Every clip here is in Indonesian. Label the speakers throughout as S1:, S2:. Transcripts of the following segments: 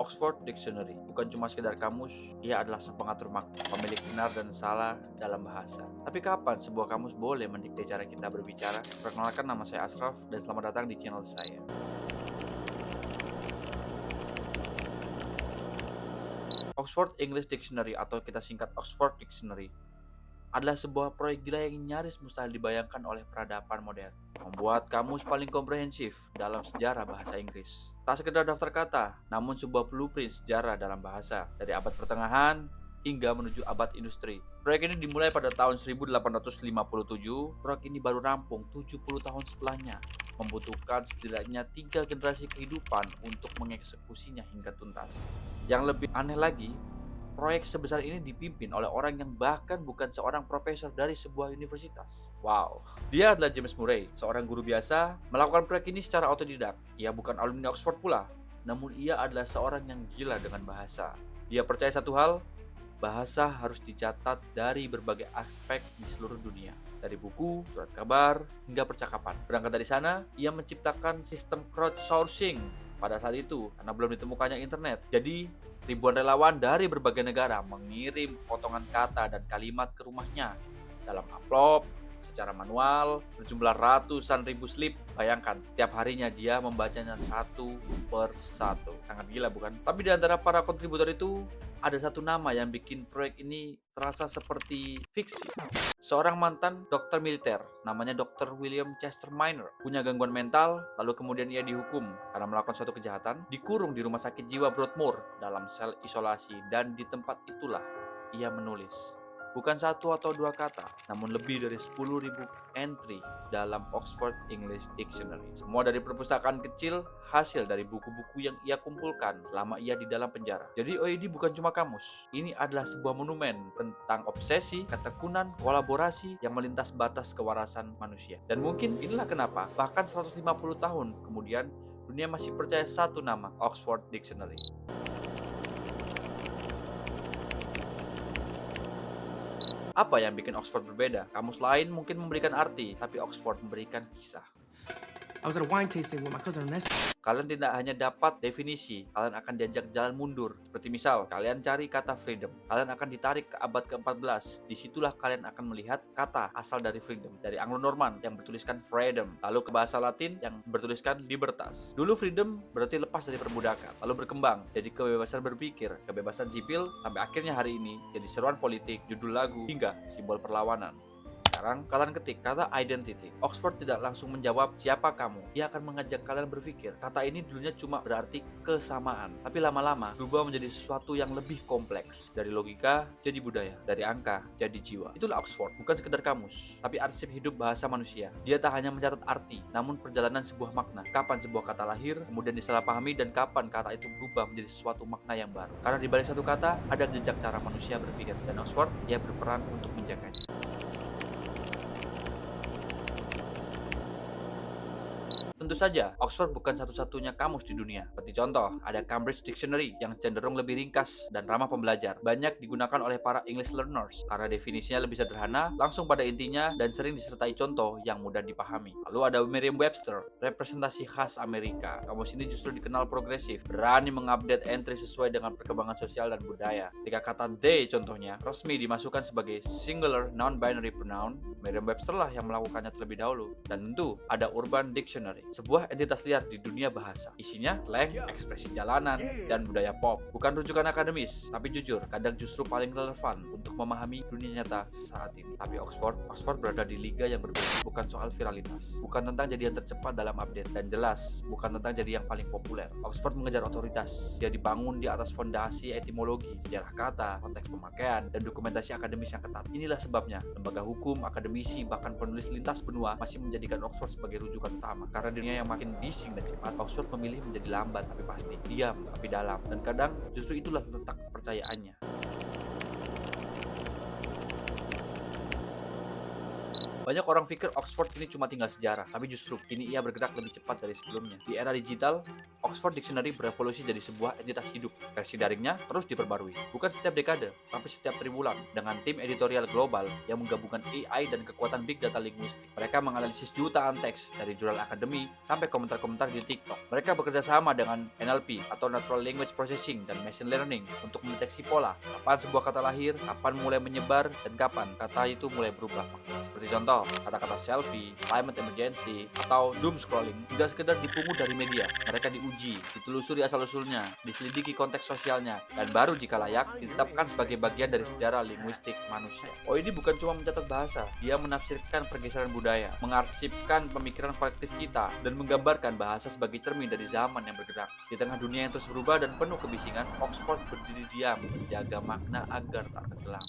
S1: Oxford Dictionary bukan cuma sekedar kamus, ia adalah sang pengatur makna, pemilik benar dan salah dalam bahasa. Tapi kapan sebuah kamus boleh mendikte cara kita berbicara? Perkenalkan, nama saya Ashraf dan selamat datang di channel saya. Oxford English Dictionary atau kita singkat Oxford Dictionary adalah sebuah proyek gila yang nyaris mustahil dibayangkan oleh peradaban modern. Membuat kamus paling komprehensif dalam sejarah bahasa Inggris. Tak sekedar daftar kata, namun sebuah blueprint sejarah dalam bahasa dari abad pertengahan hingga menuju abad industri. Proyek ini dimulai pada tahun 1857. Proyek ini baru rampung 70 tahun setelahnya, membutuhkan setidaknya 3 generasi kehidupan untuk mengeksekusinya hingga tuntas. Yang lebih aneh lagi, proyek sebesar ini dipimpin oleh orang yang bahkan bukan seorang profesor dari sebuah universitas. Wow. Dia adalah James Murray, seorang guru biasa, melakukan proyek ini secara otodidak. Ia bukan alumni Oxford pula, namun ia adalah seorang yang gila dengan bahasa. Dia percaya satu hal, bahasa harus dicatat dari berbagai aspek di seluruh dunia. Dari buku, surat kabar, hingga percakapan. Berangkat dari sana, ia menciptakan sistem crowdsourcing pada saat itu, karena belum ditemukannya internet. Jadi, ribuan relawan dari berbagai negara mengirim potongan kata dan kalimat ke rumahnya dalam amplop, secara manual, berjumlah ratusan ribu slip. Bayangkan, tiap harinya dia membacanya satu per satu. Sangat gila bukan? Tapi di antara para kontributor itu, ada satu nama yang bikin proyek ini terasa seperti fiksi. Seorang mantan dokter militer, namanya Dr. William Chester Minor, punya gangguan mental, lalu kemudian ia dihukum karena melakukan suatu kejahatan, dikurung di rumah sakit jiwa Broadmoor dalam sel isolasi, dan di tempat itulah ia menulis. Bukan satu atau dua kata, namun lebih dari 10.000 entry dalam Oxford English Dictionary. Semua dari perpustakaan kecil, hasil dari buku-buku yang ia kumpulkan selama ia di dalam penjara. Jadi OED bukan cuma kamus, ini adalah sebuah monumen tentang obsesi, ketekunan, kolaborasi yang melintas batas kewarasan manusia. Dan mungkin inilah kenapa, bahkan 150 tahun kemudian, dunia masih percaya satu nama, Oxford Dictionary. Apa yang bikin Oxford berbeda? Kamus lain mungkin memberikan arti, tapi Oxford memberikan kisah.
S2: I was at a wine tasting with my cousin Ernesto.
S1: Kalian tidak hanya dapat definisi, kalian akan diajak jalan mundur. Seperti misal, kalian cari kata freedom. Kalian akan ditarik ke abad ke-14. Disitulah kalian akan melihat kata asal dari freedom. Dari Anglo-Norman yang bertuliskan freedom. Lalu ke bahasa Latin yang bertuliskan libertas. Dulu freedom berarti lepas dari perbudakan. Lalu berkembang jadi kebebasan berpikir, kebebasan sipil, sampai akhirnya hari ini jadi seruan politik, judul lagu, hingga simbol perlawanan. Sekarang, kalian ketik kata identity. Oxford tidak langsung menjawab siapa kamu. Dia akan mengajak kalian berpikir. Kata ini dulunya cuma berarti kesamaan, tapi lama-lama berubah menjadi sesuatu yang lebih kompleks. Dari logika jadi budaya, dari angka jadi jiwa. Itulah Oxford, bukan sekedar kamus, tapi arsip hidup bahasa manusia. Dia tak hanya mencatat arti, namun perjalanan sebuah makna. Kapan sebuah kata lahir, kemudian disalahpahami, dan kapan kata itu berubah menjadi sesuatu makna yang baru. Karena di balik satu kata ada jejak cara manusia berpikir, dan Oxford ia berperan untuk menjaganya. Tentu saja, Oxford bukan satu-satunya kamus di dunia. Seperti contoh, ada Cambridge Dictionary yang cenderung lebih ringkas dan ramah pembelajar. Banyak digunakan oleh para English learners karena definisinya lebih sederhana, langsung pada intinya, dan sering disertai contoh yang mudah dipahami. Lalu ada Merriam-Webster, representasi khas Amerika. Kamus ini justru dikenal progresif, berani mengupdate entry sesuai dengan perkembangan sosial dan budaya. Ketika kata they contohnya resmi dimasukkan sebagai singular non-binary pronoun, Merriam-Webster lah yang melakukannya terlebih dahulu. Dan tentu ada Urban Dictionary, sebuah entitas liar di dunia bahasa. Isinya slang, ekspresi jalanan, dan budaya pop. Bukan rujukan akademis, tapi jujur, kadang justru paling relevan untuk memahami dunia nyata saat ini. Tapi Oxford berada di liga yang berbeda. Bukan soal viralitas, bukan tentang jadi yang tercepat dalam update, dan jelas, bukan tentang jadi yang paling populer. Oxford mengejar otoritas. Dia dibangun di atas fondasi etimologi, sejarah kata, konteks pemakaian, dan dokumentasi akademis yang ketat. Inilah sebabnya, lembaga hukum, akademisi, bahkan penulis lintas benua masih menjadikan Oxford sebagai rujukan utama. Karena dunia yang makin bising dan cepat, Oxford memilih menjadi lambat tapi pasti, diam tapi dalam, dan kadang justru itulah letak kepercayaannya. Banyak orang pikir Oxford ini cuma tinggal sejarah, tapi justru kini ia bergerak lebih cepat dari sebelumnya. Di era digital, Oxford Dictionary berevolusi jadi sebuah entitas hidup. Versi daringnya terus diperbarui, bukan setiap dekade, tapi setiap triwulan, dengan tim editorial global yang menggabungkan AI dan kekuatan big data linguistik. Mereka menganalisis jutaan teks dari jurnal akademi sampai komentar-komentar di TikTok. Mereka bekerja sama dengan NLP atau Natural Language Processing dan Machine Learning untuk mendeteksi pola, kapan sebuah kata lahir, kapan mulai menyebar, dan kapan kata itu mulai berubah makna. Seperti contoh, kata-kata selfie, climate emergency, atau doom scrolling tidak sekedar dipungut dari media. Mereka diuji, ditelusuri asal-usulnya, diselidiki konteks sosialnya, dan baru jika layak ditetapkan sebagai bagian dari sejarah linguistik manusia. OID bukan cuma mencatat bahasa, dia menafsirkan pergeseran budaya, mengarsipkan pemikiran kolektif kita, dan menggambarkan bahasa sebagai cermin dari zaman yang bergerak. Di tengah dunia yang terus berubah dan penuh kebisingan, Oxford berdiri diam, menjaga makna agar tak tenggelam.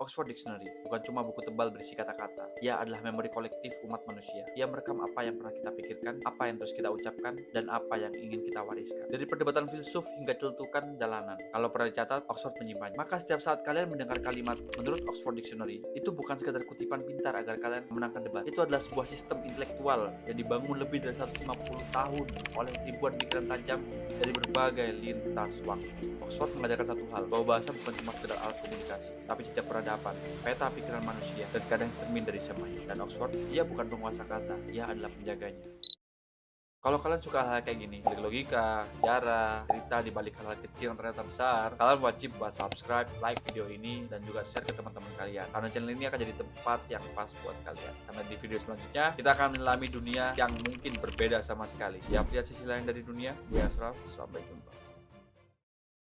S1: Oxford Dictionary bukan cuma buku tebal berisi kata-kata. Ia adalah memori kolektif umat manusia. Ia merekam apa yang pernah kita pikirkan, apa yang terus kita ucapkan, dan apa yang ingin kita wariskan. Dari perdebatan filsuf hingga celutukan jalanan. Kalau pernah dicatat, Oxford menyimpannya. Maka setiap saat kalian mendengar kalimat menurut Oxford Dictionary, itu bukan sekadar kutipan pintar agar kalian memenangkan debat. Itu adalah sebuah sistem intelektual yang dibangun lebih dari 150 tahun oleh ribuan pikiran tajam dari berbagai lintas waktu. Oxford mengajarkan satu hal, bahwa bahasa bukan cuma sekedar alat komunikasi, tapi jejak peradaban, peta pikiran manusia, dan kadang cermin dari semuanya. Dan Oxford, ia bukan penguasa kata, ia adalah penjaganya. Kalau kalian suka hal kayak gini, balik logika, sejarah, cerita di balik hal-hal kecil yang ternyata besar, kalian wajib buat subscribe, like video ini, dan juga share ke teman-teman kalian. Karena channel ini akan jadi tempat yang pas buat kalian. Karena di video selanjutnya, kita akan menyelami dunia yang mungkin berbeda sama sekali. Siap lihat sisi lain dari dunia? Gue Asraf, sampai jumpa.